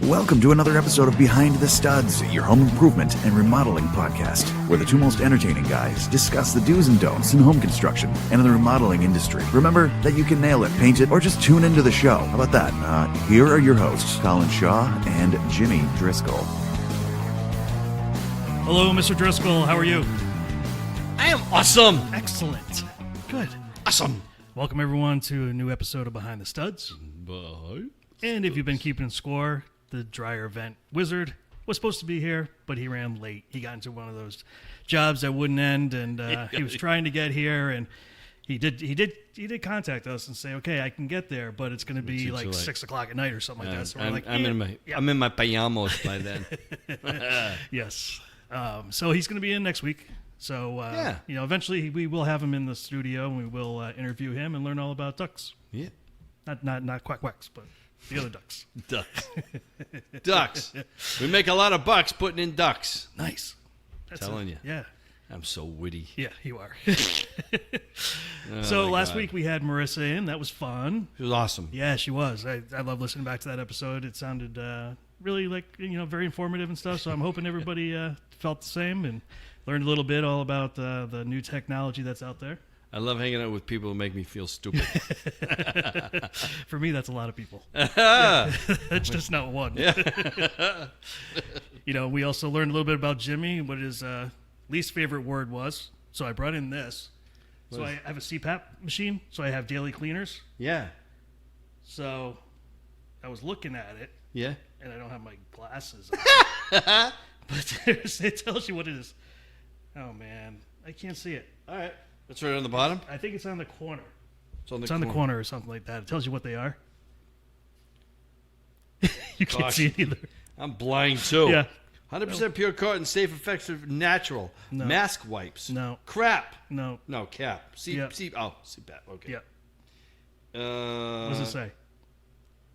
Welcome to another episode of Behind the Studs, your home improvement and remodeling podcast, where the two most entertaining guys discuss the do's and don'ts in home construction and in the remodeling industry. Remember that you can nail it, paint it, or just tune into the show. How about that? Here are your hosts, Colin Shaw and Jimmy Driscoll. Hello, Mr. Driscoll. How are you? I am awesome. Excellent. Good. Awesome. Welcome, everyone, to a new episode of Behind the Studs. And if you've been keeping score, the dryer vent wizard was supposed to be here, but he ran late. He got into one of those jobs that wouldn't end, and he was trying to get here, and he did contact us and say, okay, I can get there, but it's going to be like 6 o'clock at night or something like that. So we're like, I'm in my pajamas by then. Yes. So he's going to be in next week. So eventually we will have him in the studio, and we will interview him and learn all about ducks. Yeah. Not quack quacks, but the other ducks. Ducks. We make a lot of bucks putting in ducks. Nice. Telling you. Yeah. I'm so witty. Yeah, you are. So last week we had Marissa in. That was fun. She was awesome. Yeah, she was. I love listening back to that episode. It sounded really very informative and stuff. So I'm hoping everybody felt the same and learned a little bit all about the new technology that's out there. I love hanging out with people who make me feel stupid. For me, that's a lot of people. That's just not one. Yeah. We also learned a little bit about Jimmy, what his least favorite word was. So I brought in this. So I have a CPAP machine, so I have daily cleaners. Yeah. So I was looking at it. Yeah. And I don't have my glasses on. But it tells you what it is. Oh, man. I can't see it. All right. That's right on the bottom? I think it's on the corner. It's on the corner or something like that. It tells you what they are. You can't see it either. I'm blind, too. Yeah. 100% pure cotton, safe, effective, natural. No. Mask wipes. No. Crap. No. No, cap. CPAP. Okay. Yeah. What does it say?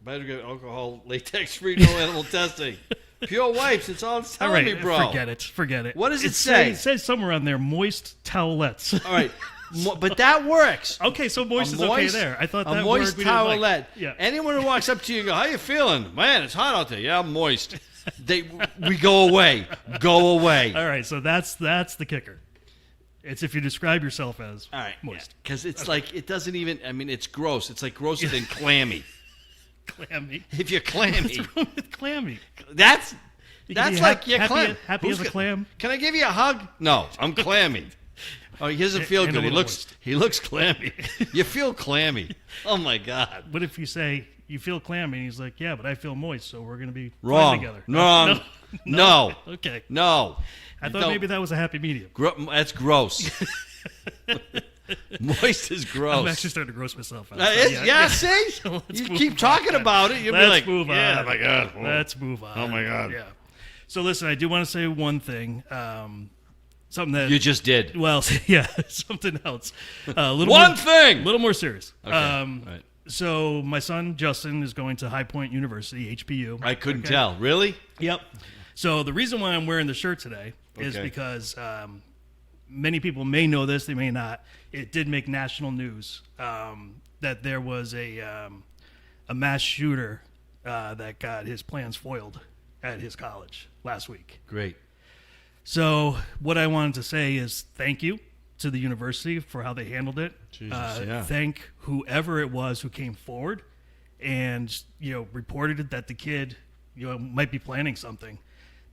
Biodegradable alcohol, latex-free, no animal testing. Pure wipes. It's all it's telling me, bro. Forget it. What does it say? It says somewhere on there, moist towelettes. All right. But that works. Okay, so moist is okay there. I thought that a moist word towelette. Like. Yeah. Anyone who walks up to you and go, how you feeling? Man, it's hot out there. Yeah, I'm moist. We go away. Go away. All right, so that's the kicker. It's if you describe yourself as moist. Because it's like, it doesn't even, it's gross. It's like grosser than clammy. Clammy. If you're clammy. What's wrong with clammy? That's like you're clammy. Happy as a clam? Can I give you a hug? No, I'm clammy. Oh, he doesn't feel good. He looks clammy. You feel clammy. Oh, my God. What if you say, you feel clammy? And he's like, yeah, but I feel moist, so we're going to be wrong together. Wrong. No. Okay. No. I thought maybe that was a happy medium. That's gross. Moist is gross. I'm actually starting to gross myself out. See? So you keep talking about it. You'll be like, move on. Yeah, my God. Let's move on. Oh, my God. Yeah. So, listen, I do want to say one thing. Something that... You just did. Well, yeah, something else. A little more serious. Okay. Right. So, my son, Justin, is going to High Point University, HPU. I couldn't tell. Really? Yep. So, the reason why I'm wearing the shirt today is because many people may know this, they may not. It did make national news that there was a mass shooter that got his plans foiled at his college last week. Great. So what I wanted to say is thank you to the university for how they handled it. Thank whoever it was who came forward and reported it that the kid might be planning something.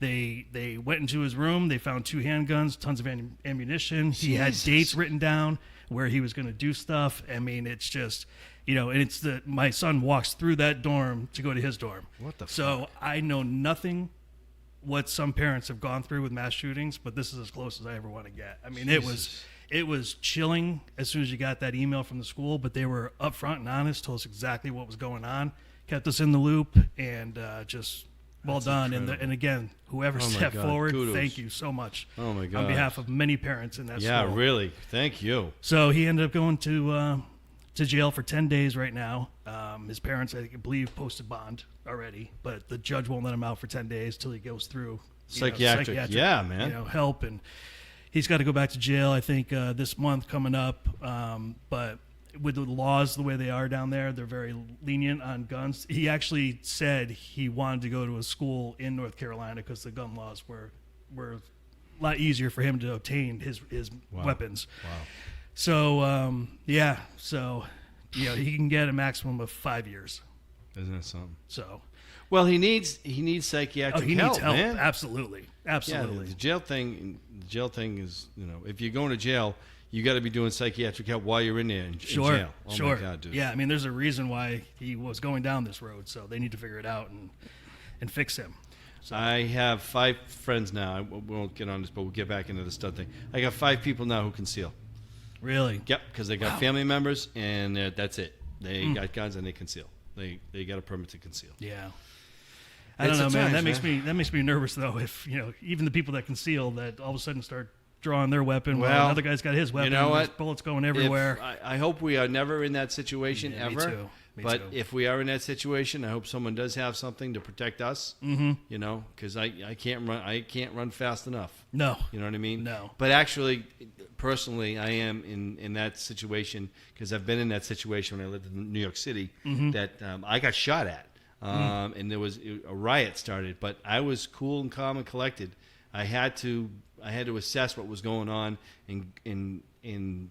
They went into his room. They found 2 handguns, tons of ammunition. He had dates written down where he was going to do stuff. I mean, it's just, and it's my son walks through that dorm to go to his dorm. What the fuck? So I know nothing what some parents have gone through with mass shootings, but this is as close as I ever want to get. I mean, it was chilling as soon as you got that email from the school, but they were upfront and honest, told us exactly what was going on, kept us in the loop, and just... Well done. And again, whoever stepped forward, kudos. Thank you so much. Oh, my God. On behalf of many parents in that school. Yeah, really. Thank you. So he ended up going to jail for 10 days right now. His parents, I believe, posted bond already, but the judge won't let him out for 10 days till he goes through psychiatric help. And he's got to go back to jail, I think, this month coming up. But with the laws the way they are down there, they're very lenient on guns. He actually said he wanted to go to a school in North Carolina because the gun laws were a lot easier for him to obtain his weapons. Wow. So he can get a maximum of 5 years. Isn't that something? So, well, he needs psychiatric he help, needs help. man. Absolutely. Yeah, the jail thing is, if you're going to jail, you got to be doing psychiatric help while you're in there in jail. Oh my God, dude. Yeah, I mean, there's a reason why he was going down this road, so they need to figure it out and fix him. So. I have 5 friends now. We won't get on this, but we'll get back into the stud thing. I got 5 people now who conceal. Really? Yep, because they got family members, and that's it. They got guns and they conceal. They got a permit to conceal. Yeah. I don't know, man. That makes me nervous though. If even the people that conceal, that all of a sudden start drawing their weapon while another guy's got his weapon. You know what? There's bullets going everywhere. I hope we are never in that situation ever. Me too. But if we are in that situation, I hope someone does have something to protect us. Mm-hmm. Because I can't run. I can't run fast enough. No. You know what I mean? No. But actually, personally, I am in that situation because I've been in that situation when I lived in New York City. Mm-hmm. That I got shot at. And there was a riot started, but I was cool and calm and collected. I had to assess what was going on, and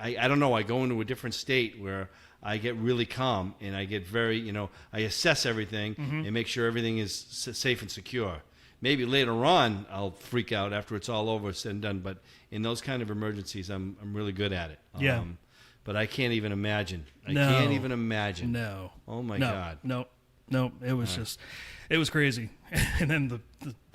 I don't know. I go into a different state where I get really calm and I get very, I assess everything and make sure everything is safe and secure. Maybe later on I'll freak out after it's all over, said and done. But in those kind of emergencies, I'm really good at it. Yeah. But I can't even imagine. I can't even imagine. No. Oh my God. No, it was it was crazy. And then the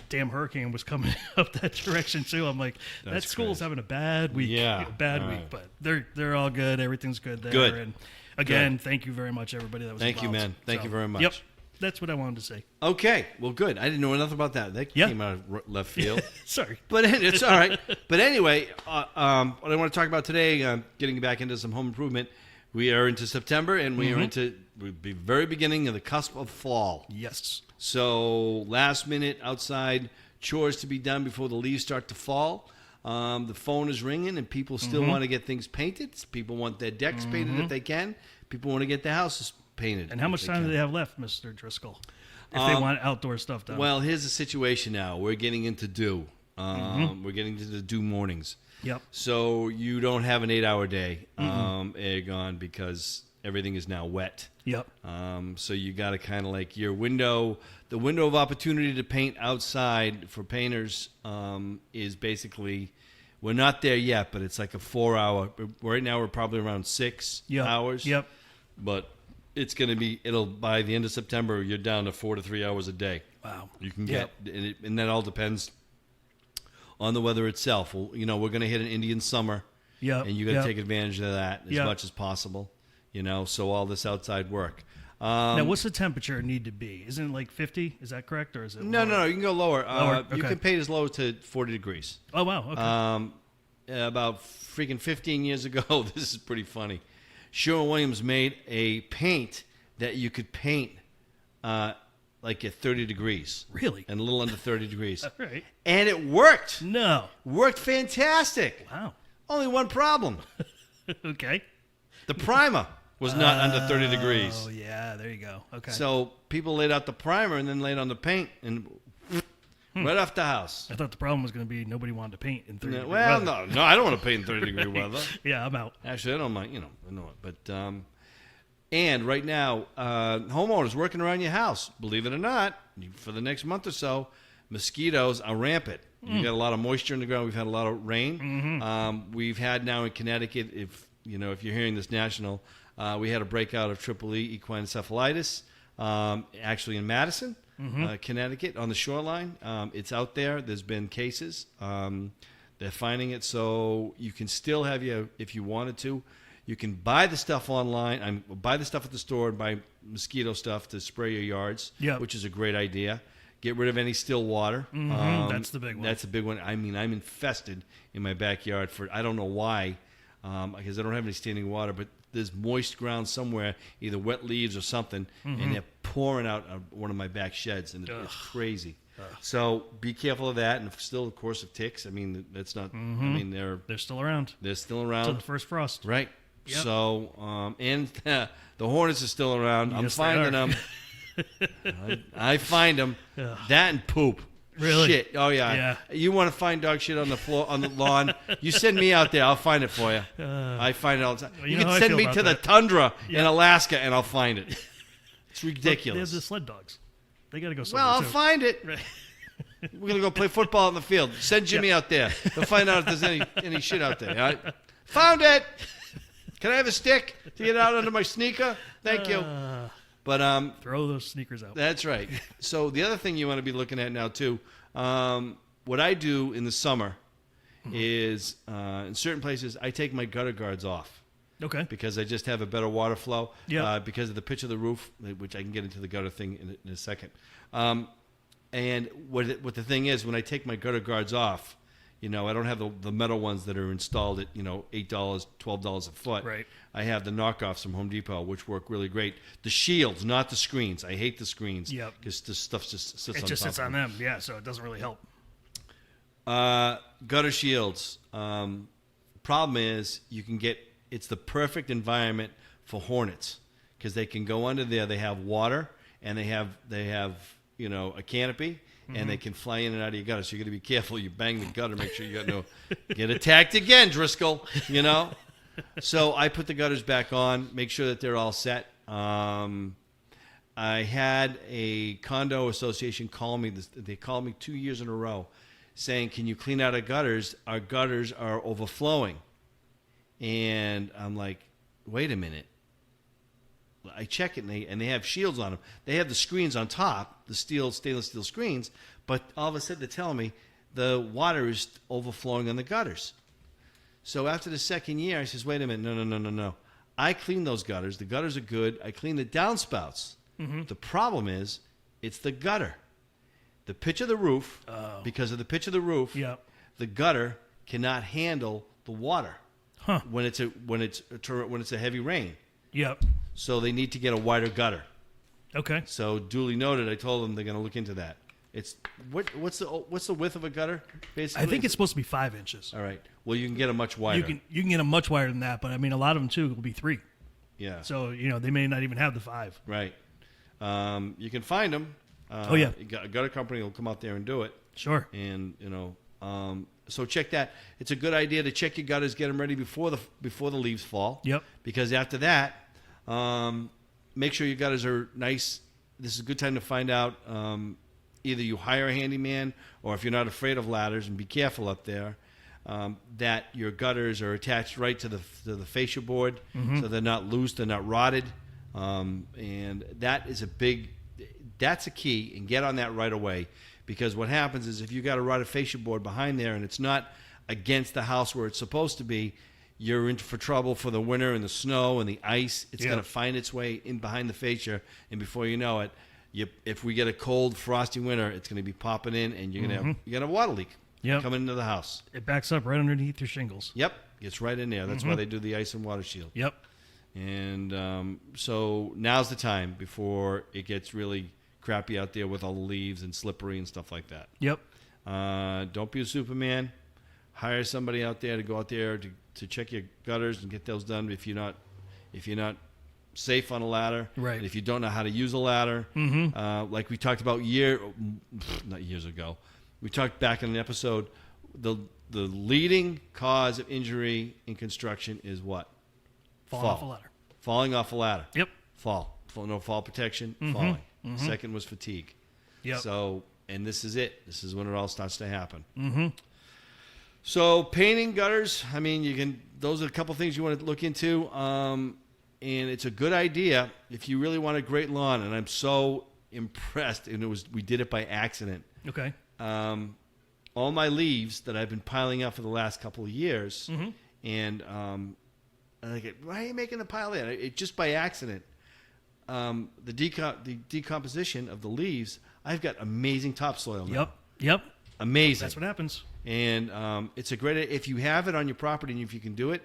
damn hurricane was coming up that direction too. I'm like, that school's having a bad week. Yeah. Bad week, but they're all good. Everything's good there. Good. And again, thank you very much, everybody that was Thank you, involved. man. Thank you very much. Yep. That's what I wanted to say. Okay. Well, good. I didn't know enough about that. That came out of left field. Sorry. But it's all right. But anyway, what I want to talk about today, getting back into some home improvement, we are into September, and we are into the very beginning of the cusp of fall. Yes. So last minute outside chores to be done before the leaves start to fall. The phone is ringing, and people still want to get things painted. People want their decks painted if they can. People want to get their houses painted. And how much time do they have left, Mr. Driscoll, if they want outdoor stuff done? Well, here's the situation now. We're getting into dew. We're getting into the dew mornings. Yep. So you don't have an 8-hour day, Aegon, because everything is now wet. Yep. So you got to kind of like the window of opportunity to paint outside for painters is basically, we're not there yet, but it's like a 4-hour. Right now we're probably around 6 hours. Yep. But it's going to be, by the end of September, you're down to 4 to 3 hours a day. Wow. You can get, and that all depends on the weather itself. Well, we're going to hit an Indian summer. Yeah. And you got to take advantage of that as much as possible. So all this outside work. Now, what's the temperature need to be? Isn't it like 50? Is that correct, or is it? No. You can go lower. Okay. You can paint as low to 40 degrees. Oh wow. Okay. About freaking 15 years ago, this is pretty funny. Sherwin-Williams made a paint that you could paint like at 30 degrees. Really? And a little under 30 degrees. All right. And it worked. No. Worked fantastic. Wow. Only one problem. Okay. The primer was not under 30 degrees. Oh, yeah. There you go. Okay. So people laid out the primer and then laid on the paint and right off the house. I thought the problem was going to be nobody wanted to paint in 30 degree well, weather. no, I don't want to paint in 30 degree weather. Yeah, I'm out. Actually, I don't mind, I know it. But, and right now, homeowners working around your house, believe it or not, for the next month or so, mosquitoes are rampant. You got a lot of moisture in the ground. We've had a lot of rain. We've had now in Connecticut, if you're hearing this national, we had a breakout of triple E equine encephalitis, actually in Madison, Connecticut, on the shoreline. It's out there. There's been cases. They're finding it, so you can still have if you wanted to, you can buy the stuff online. Buy the stuff at the store and buy mosquito stuff to spray your yards, which is a great idea. Get rid of any still water. That's the big one. That's a big one. I mean, I'm infested in my backyard I don't know why, because I don't have any standing water, but there's moist ground somewhere, either wet leaves or something, and they're pouring out of one of my back sheds, and it's crazy. So be careful of that, and still, of course, of ticks. I mean, that's not. I mean, they're still around. They're still around. Till the first frost. Right. Yep. So, and the hornets are still around. I'm finding them. I find them. Ugh. That and poop. Really? Shit. Oh, yeah. You want to find dog shit on the floor, on the lawn? You send me out there. I'll find it for you. I find it all the time. Well, you know can how I send feel me about to that. the tundra in Alaska, and I'll find it. It's They ridiculous. have the sled dogs. They got to go somewhere, Well, I'll too. find it. Right. We're going to go play football in the field. Send Jimmy out there. He'll find out if there's any shit out there. All right? Found it. Can I have a stick to get out under my sneaker? Thank you. But Throw those sneakers out. that's right. So the other thing you want to be looking at now, too, what I do in the summer is in certain places I take my gutter guards off. Okay. Because I just have a better water flow. Yeah. Because of the pitch of the roof, which I can get into the gutter thing in a second. And what the thing is, when I take my gutter guards off, I don't have the metal ones that are installed at $8, $12 a foot. Right. I have the knockoffs from Home Depot, which work really great. The shields, not the screens. I hate the screens. Yep. Because this stuff just sits on top. It just sits of on them, yeah, so it doesn't really help. Gutter shields. Problem is, it's the perfect environment for hornets because they can go under there. They have water and they have a canopy and they can fly in and out of your gutter. So you got to be careful. You bang the gutter, make sure you got get attacked again, Driscoll. So I put the gutters back on, make sure that they're all set. I had a condo association call me. They called me 2 years in a row saying, can you clean out our gutters? Our gutters are overflowing. And I'm like, wait a minute. I check it, and they have shields on them. They have the screens on top, the stainless steel screens, but all of a sudden they're telling me the water is overflowing on the gutters. So after the second year, I says, wait a minute, no. I clean those gutters. The gutters are good. I clean the downspouts. Mm-hmm. The problem is, it's the gutter. The pitch of the roof, because of the pitch of the roof, the gutter cannot handle the water when it's a heavy rain. Yep. So they need to get a wider gutter. Okay. So duly noted. I told them they're going to look into that. It's what's the width of a gutter? Basically, I think it's supposed to be 5 inches. All right. Well, you can get a much wider. You can get them much wider than that, but I mean, a lot of them too will be 3. Yeah. So they may not even have the 5. Right. You can find them. A gutter company will come out there and do it. Sure. And so check that. It's a good idea to check your gutters, get them ready before the leaves fall. Yep. Because after that, make sure your gutters are nice. This is a good time to find out. Either you hire a handyman, or if you're not afraid of ladders, and be careful up there, that your gutters are attached right to the fascia board, so they're not loose, they're not rotted, and that's a key. And get on that right away, because what happens is if you got a rotted fascia board behind there and it's not against the house where it's supposed to be, you're in for trouble for the winter and the snow and the ice. It's going to find its way in behind the fascia, and before you know it, if we get a cold, frosty winter, it's going to be popping in, and you're going to have a water leak coming into the house. It backs up right underneath your shingles. Yep, gets right in there. That's why they do the ice and water shield. Yep. And so now's the time before it gets really crappy out there with all the leaves and slippery and stuff like that. Yep. Don't be a Superman. Hire somebody out there to go out there to check your gutters and get those done if you're not safe on a ladder. Right. And if you don't know how to use a ladder, like we talked about not years ago, we talked back in an episode, the leading cause of injury in construction is what? Falling off a ladder. Falling off a ladder. Yep. No fall protection, falling. Second was fatigue. Yep. So, and this is it. This is when it all starts to happen. So painting gutters, I mean, those are a couple things you want to look into. And it's a good idea if you really want a great lawn. And I'm so impressed. And we did it by accident. Okay. All my leaves that I've been piling up for the last couple of years, and I get, why are you making a pile there? It just by accident. The decomposition of the leaves, I've got amazing topsoil now. Yep. Amazing. That's what happens. And it's a great, if you have it on your property and if you can do it,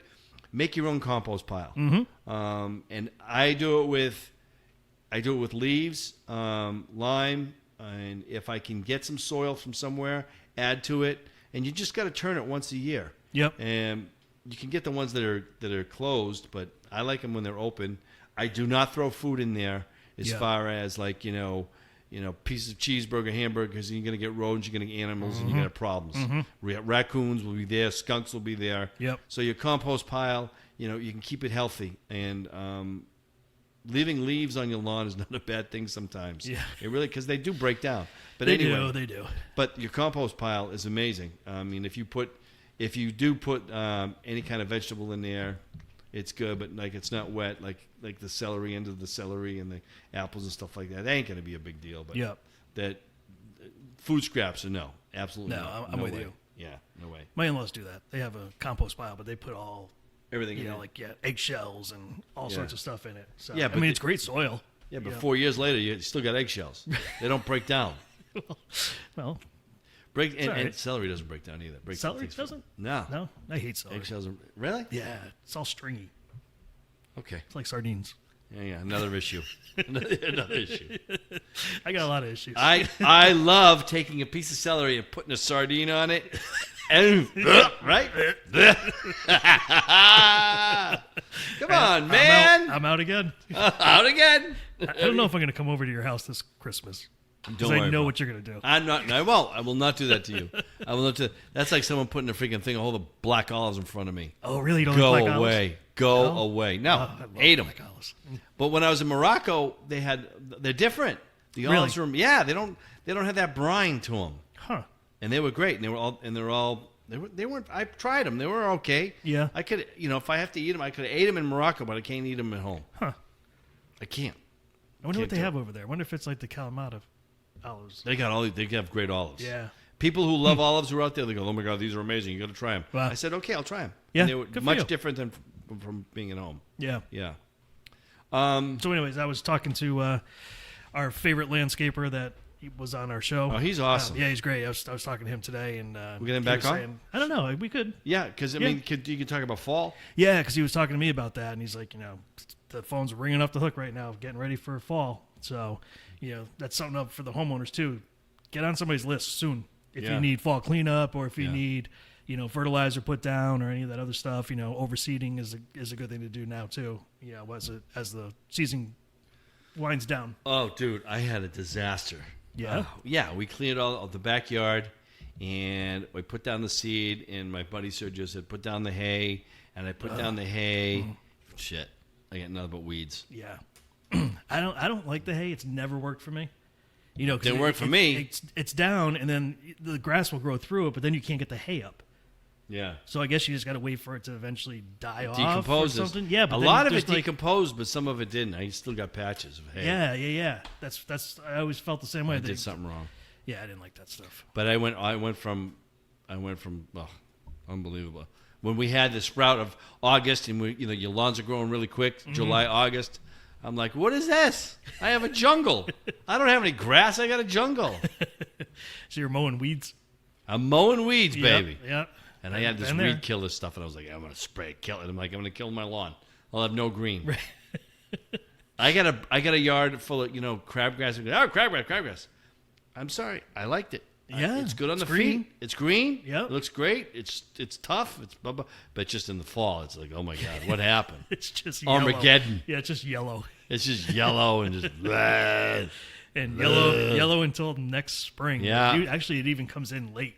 make your own compost pile. And I do it with leaves, lime, and if I can get some soil from somewhere, add to it. And you just got to turn it once a year. Yep. And you can get the ones that are closed, but I like them when they're open. I do not throw food in there as far as like pieces of cheeseburger, hamburger, because you're going to get rodents, you're going to get animals, and you're going to have problems. Raccoons will be there, skunks will be there. Yep. So your compost pile, you can keep it healthy, and leaving leaves on your lawn is not a bad thing sometimes. Yeah. It really, because they do break down. But They anyway, do. But your compost pile is amazing. I mean, if you do put any kind of vegetable in there, it's good. But like it's not wet, like the celery, end of the celery, and the apples and stuff like that. That ain't gonna be a big deal. But that food scraps are no, absolutely No, I'm with way. you. Yeah, no way. My in-laws do that. They have a compost pile, but they put all Everything in it. eggshells and all sorts of stuff in it. So Yeah, I but mean, it's great soil. Yeah, but 4 years later, you still got eggshells. They don't break down. Well, And celery doesn't break down either. celery doesn't? No. I hate celery. Eggshells are really? Yeah, it's all stringy. Okay. It's like sardines. Yeah. Another issue. Another issue. I got a lot of issues. I love taking a piece of celery and putting a sardine on it. And, right? Come on, man. I'm out again. Out again. I don't know if I'm going to come over to your house this Christmas. Because I know what you're going to do. I'm not. I won't. I will not do that to you. I will not do. That's like someone putting a freaking thing, a whole of black olives in front of me. Oh, really? You don't Go like black away. olives? Go away. No, I love hate them. black olives. But when I was in Morocco, they're different. The olives are they don't have that brine to them. Huh. And they were great. And they weren't. I tried them. They were okay. Yeah. I could, if I have to eat them, I could have ate them in Morocco, but I can't eat them at home. Huh. I can't. I wonder what they do have over there. I wonder if it's like the Kalamata olives. They have great olives. Yeah. People who love olives who are out there, they go, "Oh my God, these are amazing! You got to try them." Wow. I said, "Okay, I'll try them." Yeah, And they were good for much you. different than from being at home. Yeah. Yeah. So, anyways, I was talking to our favorite landscaper that was on our show. Oh, he's awesome. Yeah, he's great. I was talking to him today, and We get him he back was on? saying- I don't know. We could. Yeah, because Yeah. you can talk about fall. Yeah, because he was talking to me about that, and he's like, the phone's ringing off the hook right now, getting ready for fall. So, that's something up for the homeowners too. Get on somebody's list soon if Yeah. you need fall cleanup or if you Yeah. need, fertilizer put down or any of that other stuff. Overseeding is a good thing to do now too. As the season winds down. Oh, dude, I had a disaster. Yeah? Yeah, we cleaned all of the backyard, and we put down the seed, and my buddy Sergio said, put down the hay, and I put down the hay. Shit, I got nothing but weeds. Yeah. I don't like the hay. It's never worked for me. 'Cause Didn't work for me. It's down, and then the grass will grow through it, but then you can't get the hay up. Yeah. So I guess you just got to wait for it to eventually die off or Decomposes. something. Yeah, but a then lot of there's it decomposed, but some of it didn't. I still got patches of hay. Yeah. That's. I always felt the same way. I did something wrong. Yeah, I didn't like that stuff. But I went from unbelievable. When we had the sprout of August, and your lawns are growing really quick, July, August. I'm like, what is this? I have a jungle. I don't have any grass. I got a jungle. So you're mowing weeds. I'm mowing weeds, Yep, baby. Yep. And I had this Been there. weed killer stuff, and I was like, I'm gonna spray it, kill it. I'm like, I'm gonna kill my lawn. I'll have no green. I got a yard full of crabgrass. Oh, crabgrass. I'm sorry, I liked it. Yeah, it's good on it's the green. feet. It's green. Yep. It looks great. It's tough. It's blah, blah. But just in the fall, it's like, oh my God, what happened? It's just yellow. Armageddon. Yeah, it's just yellow. It's just yellow and just And yellow until next spring. Yeah. Actually, it even comes in late.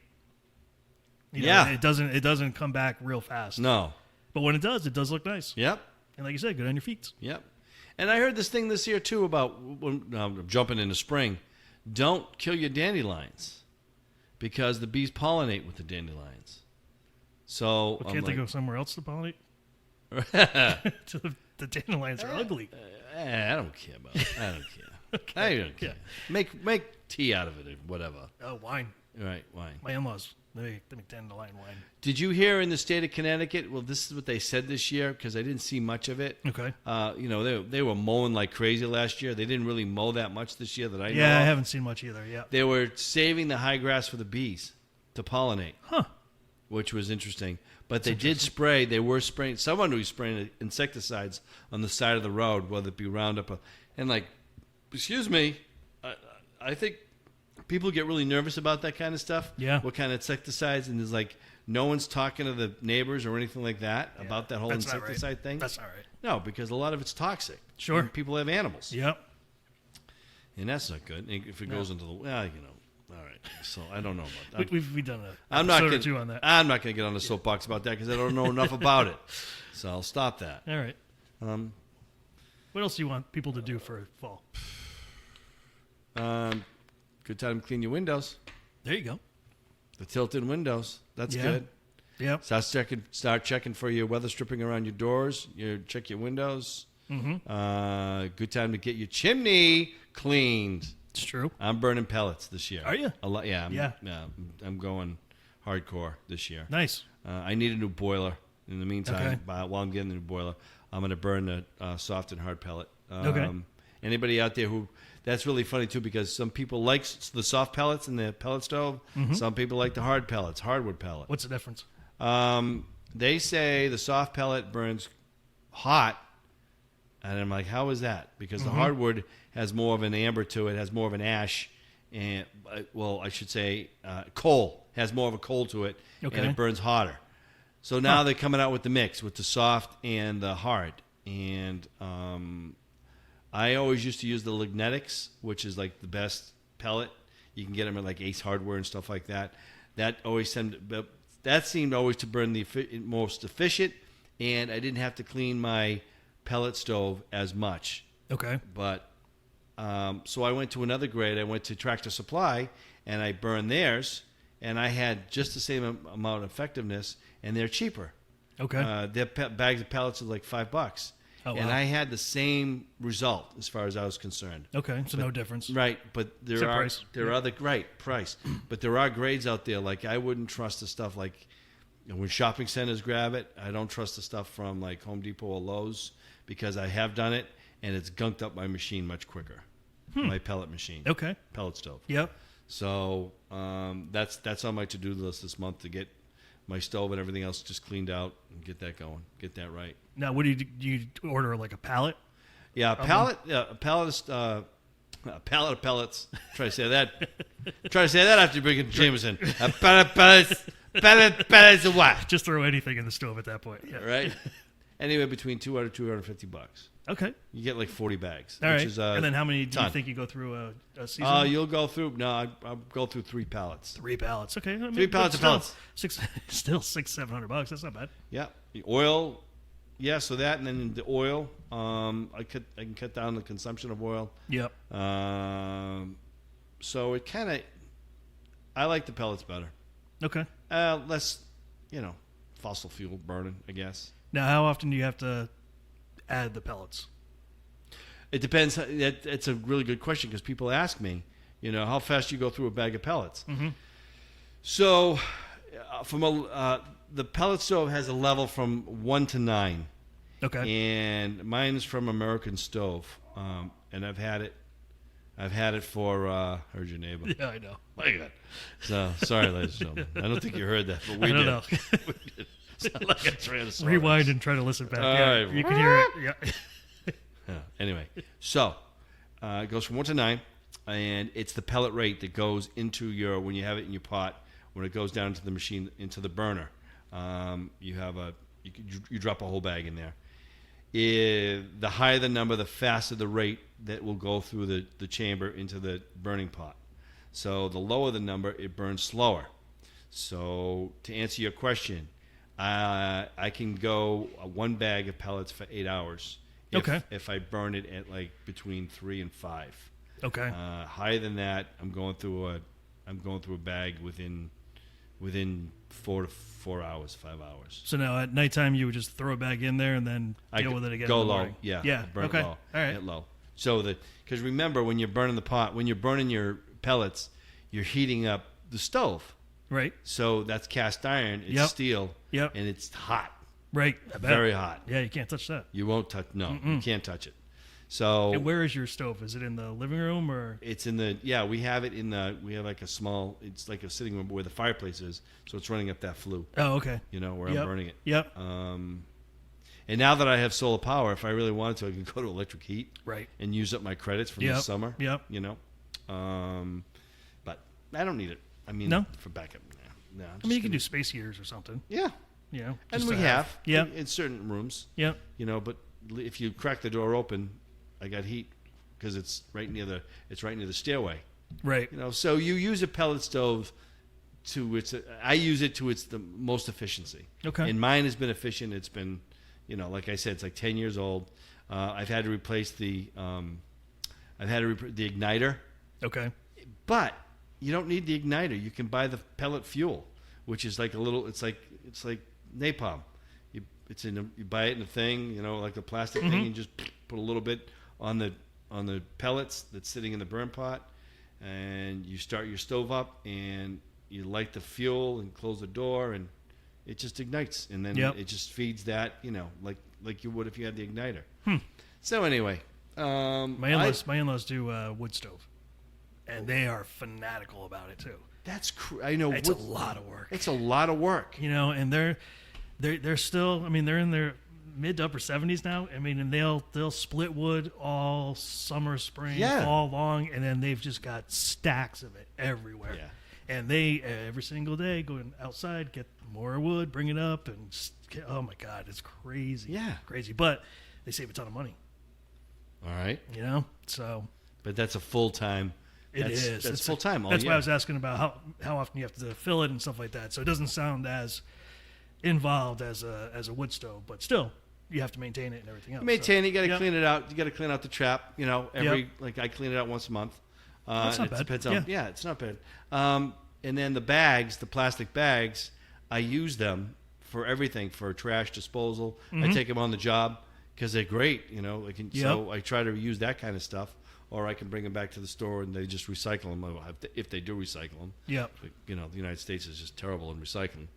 Yeah. It doesn't come back real fast. no. But when it does look nice. Yep. And like you said, good on your feet. Yep. And I heard this thing this year too about when jumping into spring. Don't kill your dandelions because the bees pollinate with the dandelions. So Well, can't they go somewhere else to pollinate? The dandelions are ugly. I don't care about it. I don't care. I don't care. Make tea out of it or whatever. Oh, wine. Right, wine. My in-laws, they make dandelion wine. Did you hear in the state of Connecticut? Well, this is what they said this year because I didn't see much of it. Okay. They were mowing like crazy last year. They didn't really mow that much this year that I know Yeah, I of. haven't seen much either. Yeah. They were saving the high grass for the bees to pollinate. Huh. Which was interesting. But they did spray. They were spraying. Someone who was spraying insecticides on the side of the road, whether it be Roundup. And excuse me, I think people get really nervous about that kind of stuff. Yeah. What kind of insecticides? And there's no one's talking to the neighbors or anything like that about that whole insecticide thing. That's not right. No, because a lot of it's toxic. Sure. And people have animals. Yep. And that's not good. If it goes into the all right. So I don't know about that. We've done I'm episode not or gonna, two on that. I'm not going to get on the soapbox about that because I don't know enough about it. So I'll stop that. All right. What else do you want people to do for fall? Good time to clean your windows. There you go. The tilted windows. That's good. Yep. Start checking for your weather stripping around your doors. Check your windows. Mm-hmm. Good time to get your chimney cleaned. It's true. I'm burning pellets this year. Are you? A lot. Yeah. I'm going hardcore this year. Nice. I need a new boiler. In the meantime, Okay. while I'm getting the new boiler, I'm going to burn the soft and hard pellet. Okay. Anybody out there who... That's really funny, too, because some people like the soft pellets in the pellet stove. Mm-hmm. Some people like the hard pellets, hardwood pellet. What's the difference? They say the soft pellet burns hot. And I'm like, how is that? Because the hardwood has more of an amber to it, has more of an ash. And I should say coal. Has more of a coal to it, and it burns hotter. So now they're coming out with the mix, with the soft and the hard. And I always used to use the Lignetics, which is like the best pellet. You can get them at like Ace Hardware and stuff like that. That seemed always to burn the most efficient, and I didn't have to clean my pellet stove as much. Okay. But so I went to another grade. I went to Tractor Supply, and I burned theirs, and I had just the same amount of effectiveness, and they're cheaper. Okay. Their bags of pellets are like $5. Oh, and wow. I had the same result as far as I was concerned. Okay, so no difference. Right, but there Except are price. other price, but there are grades out there. Like I wouldn't trust the stuff like when shopping centers grab it. I don't trust the stuff from like Home Depot or Lowe's because I have done it and it's gunked up my machine much quicker. My pellet machine. Okay. Pellet stove. Yep. So that's on my to-do list this month to get my stove and everything else just cleaned out and get that going, get that right. Now, what do you order? Like a pallet? Yeah, a pallet of pellets. Try to say that. Try to say that after you bring in Jameson. A pallet of pellets. Pellets of what? Just throw anything in the stove at that point. Yeah. Right. Anywhere between $200 to $250. Okay. You get like 40 bags. All which right. is and then how many do you ton. think you go through a season? You'll go through. No, I'll go through 3 pallets. 3 pallets. Okay. I mean, 3 pallets of still, pellets. Still $600-$700. That's not bad. Yeah. The oil. Yeah. So that and then the oil. I can cut down the consumption of oil. Yep. So it kind of. I like the pellets better. Okay. Less, fossil fuel burning, I guess. Now, how often do you have to add the pellets? It depends. It's a really good question because people ask me, how fast you go through a bag of pellets. Mm-hmm. So, the pellet stove has a level from 1 to 9. Okay. And mine is from American Stove, and I've had it for. Heard your neighbor. Yeah, I know. My God. So sorry, ladies and gentlemen. I don't think you heard that, but we did. I don't know. We did. Sound like a Tyrannosaurus. Rewind and try to listen back. All Yeah, right. you can hear it. Yeah. Yeah. Anyway, so it goes from 1 to 9, and it's the pellet rate that goes into when you have it in your pot, when it goes down into the machine, into the burner. You drop a whole bag in there. The higher the number, the faster the rate that will go through the chamber into the burning pot. So the lower the number, it burns slower. So to answer your question, I can go 1 bag of pellets for 8 hours. If I burn it at like between 3 and 5. Okay. Higher than that, I'm going through a bag within 4 to 4 hours, 5 hours. So now at nighttime you would just throw a bag in there and then deal with it again. Go in the low, morning. yeah. Yeah. Burn Okay. low, All right. hit low. So because remember when you're burning the pot, when you're burning your pellets, you're heating up the stove. Right. So that's cast iron. It's steel. Yep. And it's hot. Right. I bet. Very hot. Yeah, you can't touch that. You won't touch. No, you can't touch it. So. And where is your stove? Is it in the living room or? It's in the we have it in the we have like a small. It's like a sitting room where the fireplace is. So it's running up that flue. Oh, okay. Where I'm burning it. Yep. And now that I have solar power, if I really wanted to, I can go to electric heat. Right. And use up my credits from this summer. Yep. But I don't need it. I mean, no? for backup. no. I mean, you can do space heaters or something. Yeah. You know, And just we to have. Yeah. In certain rooms. Yeah. You know, but if you crack the door open, I got heat because it's right near the stairway. Right. You know, so you use a pellet stove I use it to the most efficiency. Okay. And mine has been efficient. It's been, like I said, it's like 10 years old. I've had to replace the igniter. Okay. But you don't need the igniter. You can buy the pellet fuel, which is like it's like napalm. You buy it in a thing, like the plastic thing, and just put a little bit on the pellets that's sitting in the burn pot, and you start your stove up and you light the fuel and close the door, and it just ignites, and then it just feeds that, like you would if you had the igniter. So anyway, my in-laws do wood stove, and they are fanatical about it too. That's I know it's a lot of work. It's a lot of work, and they're still. I mean, they're in their mid to upper 70s now. I mean, and they'll split wood all summer, spring, fall long, and then they've just got stacks of it everywhere. Yeah. And they every single day go outside, get more wood, bring it up, and oh my God, it's crazy. Yeah, crazy. But they save a ton of money. All right. So. But that's a full time. That's full time. That's why I was asking about how often you have to fill it and stuff like that. So it doesn't sound as involved as a wood stove, but still you have to maintain it and everything else. You got to clean it out. You got to clean out the trap. Like I clean it out once a month. That's not bad. Depends on, it's not bad. And then the plastic bags, I use them for everything, for trash disposal. I take them on the job because they're great. So I try to use that kind of stuff, or I can bring them back to the store and they just recycle them if they do recycle them. Yeah. The United States is just terrible in recycling.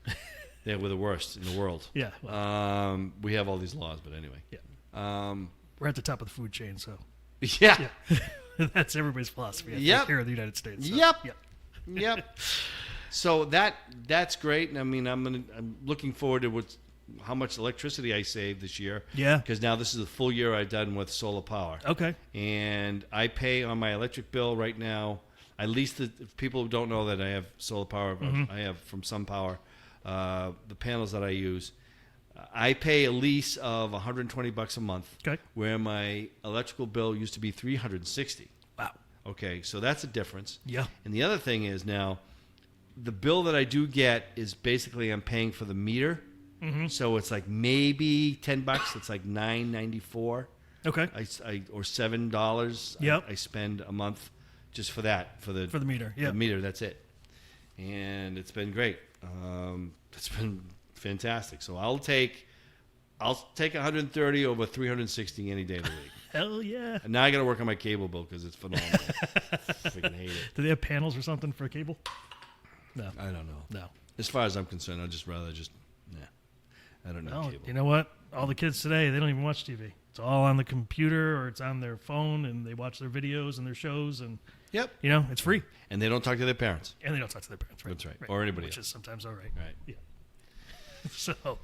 We're the worst in the world. Yeah. Well. We have all these laws, but anyway. Yeah. We're at the top of the food chain, so. Yeah. That's everybody's philosophy here in the United States. So. Yep. So that's great, and I mean I'm looking forward to how much electricity I saved this year. Yeah. Because now this is the full year I've done with solar power. Okay. And I pay on my electric bill right now. At least if people don't know that I have solar power, I have from SunPower, the panels that I use. I pay a lease of $120 a month. Okay. Where my electrical bill used to be $360. Wow. Okay, so that's a difference. Yeah. And the other thing is now, the bill that I do get is basically I'm paying for the meter. So it's like maybe $10. It's like $9.94. Okay. Or $7. Yep. I spend a month just for that for the meter. Yeah. The meter. That's it. And it's been great. It's been fantastic. So I'll take 130 over 360 any day of the week. Hell yeah. And now I got to work on my cable bill because it's phenomenal. I freaking hate it. Do they have panels or something for cable? No. I don't know. No. As far as I'm concerned, I'd just rather I don't know cable. You know what? All the kids today, they don't even watch TV. It's all on the computer or it's on their phone, and they watch their videos and their shows, and it's free. And they don't talk to their parents. And they don't talk to their parents, right? That's right. Or anybody Which else. is sometimes all right. Right. Yeah. So, all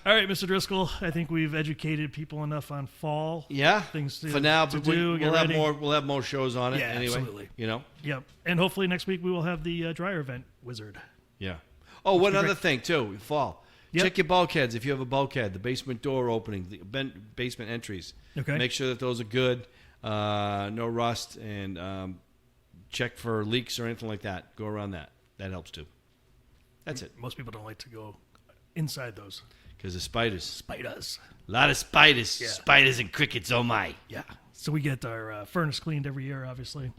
right, Mr. Driscoll, I think we've educated people enough on fall. Yeah. Things for now, to but do. We'll have more shows on it anyway. Absolutely. Yep. And hopefully next week we will have the dryer vent wizard. Yeah. Oh, one other thing too. Fall. Yep. Check your bulkheads if you have a bulkhead. The basement door opening, the basement entries. Okay. Make sure that those are good, no rust, and check for leaks or anything like that. Go around that. That helps too. That's it. Most people don't like to go inside those. Because of spiders. Spiders. A lot of spiders. Yeah. Spiders and crickets, oh my. Yeah. So we get our furnace cleaned every year, obviously.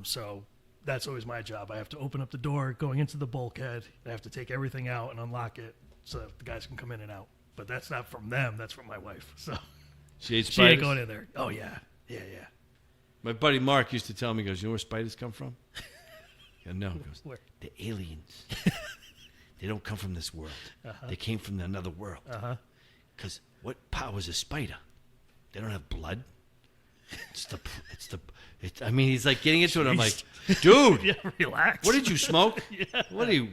So that's always my job. I have to open up the door going into the bulkhead. I have to take everything out and unlock it so that the guys can come in and out. But that's not from them. That's from my wife. So she ain't going in there. Oh, yeah. Yeah. My buddy Mark used to tell me, he goes, you know where spiders come from? I go, no. He goes, where? The aliens. They don't come from this world. They came from another world. Because what powers a spider? They don't have blood. I mean, he's like getting into it. I'm like, dude, yeah, relax. What did you smoke? Yeah. What are you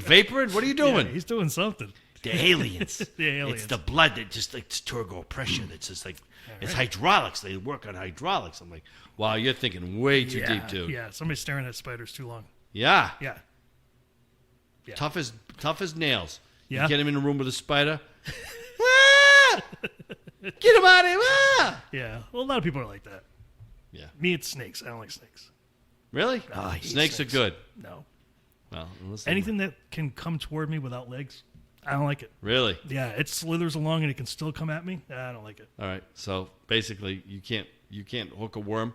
vaporing? What are you doing? Yeah, he's doing something. The aliens. The aliens. It's the blood that just like turbo pressure. That's just like it's hydraulics. They work on hydraulics. I'm like, wow, you're thinking way too deep, dude. Yeah, somebody's staring at spiders too long. Yeah. Yeah. Yeah. Tough as nails. Yeah. You get him in a room with a spider. Ah! Get him out of here. Ah! Yeah. Well, a lot of people are like that. Yeah. Me, it's snakes. I don't like snakes. Really? I hate Snakes are good. No. Well, Anything that can come toward me without legs, I don't like it. Really? Yeah, it slithers along and it can still come at me. I don't like it. All right. So basically, you can't hook a worm.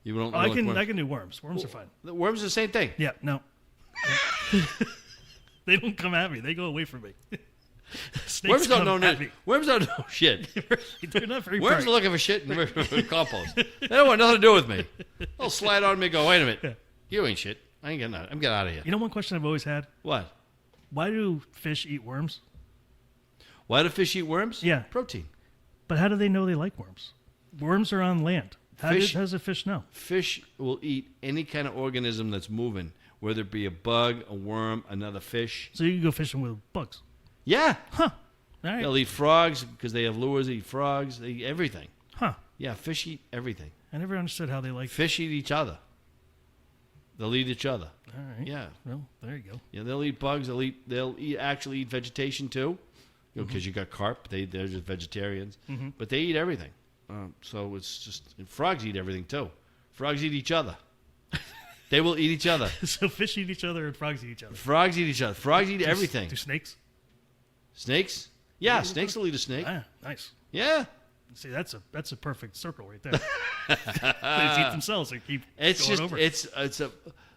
You don't. I like can worms? I can do worms. Worms are fine. The worms are the same thing. Yeah, no. They don't come at me. They go away from me. Snakes Worms don't come know at nothing. me. Worms don't know shit. They're not very Worms bright. are looking for shit in compost. They don't want nothing to do with me. They'll slide on me and go, wait a minute. Yeah. You ain't shit. I ain't getting out. I'm getting out of here. You know one question I've always had? What? Why do fish eat worms? Why do fish eat worms? Yeah. Protein. But how do they know they like worms? Worms are on land. How does a fish know? Fish will eat any kind of organism that's moving, whether it be a bug, a worm, another fish. So you can go fishing with bugs. Yeah. Huh. All right. They'll eat frogs because they have lures. They eat frogs. They eat everything. Huh. Yeah, fish eat everything. I never understood how they like Fish eat each other. They'll eat each other. All right. Yeah. Well, there you go. Yeah, they'll eat bugs. They'll actually eat vegetation too, because you got carp. They're just vegetarians, but they eat everything. So it's just frogs eat everything too. Frogs eat each other. They will eat each other. So fish eat each other and frogs eat each other. Frogs eat each other. Frogs eat everything. Do snakes? Snakes? Yeah, snakes will eat a snake. Ah, nice. Yeah. See, that's a perfect circle right there. They just eat themselves and keep It's going just over. it's a.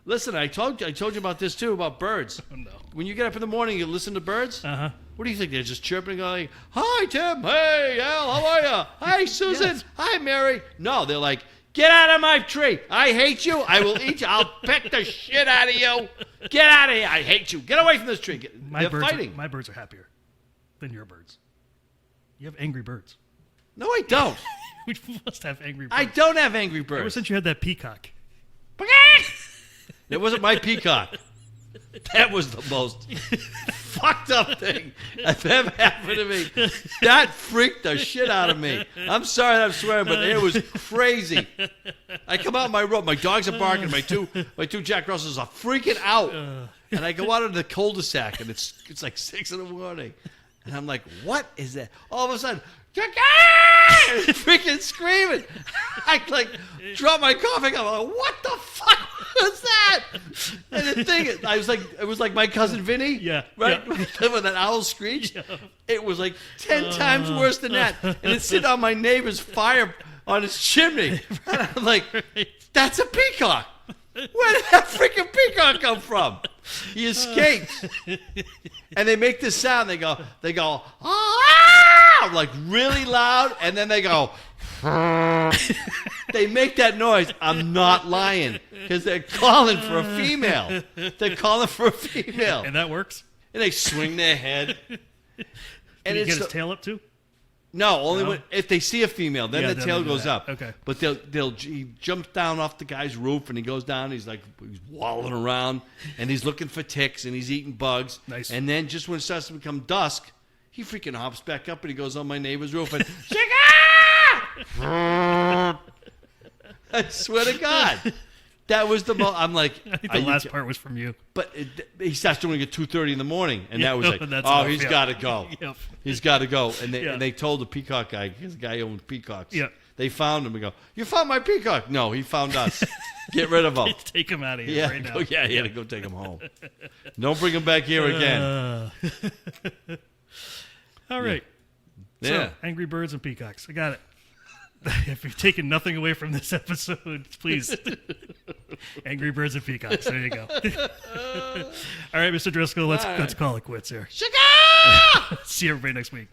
Listen, I told you about this too, about birds. Oh, no. When you get up in the morning, you listen to birds. Uh-huh. What do you think? They're just chirping, going, "Hi, Tim. Hey, Al. How are you? Hi, Susan. Yes. Hi, Mary." No, they're like, "Get out of my tree. I hate you. I will eat you. I'll peck the shit out of you. Get out of here. I hate you. Get away from this tree." They're fighting. My birds are happier than your birds. You have angry birds. No, I don't. We must have angry birds. I don't have angry Ever birds. since you had that peacock. It wasn't my peacock. That was the most fucked up thing that's ever happened to me. That freaked the shit out of me. I'm sorry that I'm swearing, but it was crazy. I come out my room, my dogs are barking, my two Jack Russells are freaking out, and I go out into the cul-de-sac, and it's like 6 a.m, and I'm like, what is that? All of a sudden, freaking screaming. I like drop my coffee cup. I'm like, what the fuck was that? And the thing is, it was like my cousin Vinny. Yeah. Right? Yeah. With that owl screech. Yeah. It was like 10 times worse than that. And it's sitting on my neighbor's fire on his chimney. And I'm like, that's a peacock. Where did that freaking peacock come from? He escaped. And they make this sound. They go, ah! Like really loud. And then they go, they make that noise. I'm not lying. Because they're calling for a female. They're calling for a female. And that works? And they swing their head. Can you get his tail up too? No, only if they see a female, then Yeah, the then tail they do goes that. up. Okay. But he jumps down off the guy's roof and he goes down. He's wallowing around and he's looking for ticks and he's eating bugs. Nice. And then just when it starts to become dusk, he freaking hops back up and he goes on my neighbor's roof and I swear to God. That was the most. I'm like, I think the last part was from you. But he starts doing it at 2:30 in the morning, and that was like, that's oh, enough, he's yeah. got to go. Yep. He's got to go. And Yeah. they told the peacock guy, because the guy owned peacocks. Yeah. They found him and go, you found my peacock? No, he found us. Get rid of him. Take him out of here right now. You had to go take him home. Don't bring him back here again. All right. Yeah. So, Angry Birds and Peacocks. I got it. If you've taken nothing away from this episode, please. Angry Birds and Peacocks. There you go. All right, Mr. Driscoll, let's call it quits here. See everybody next week.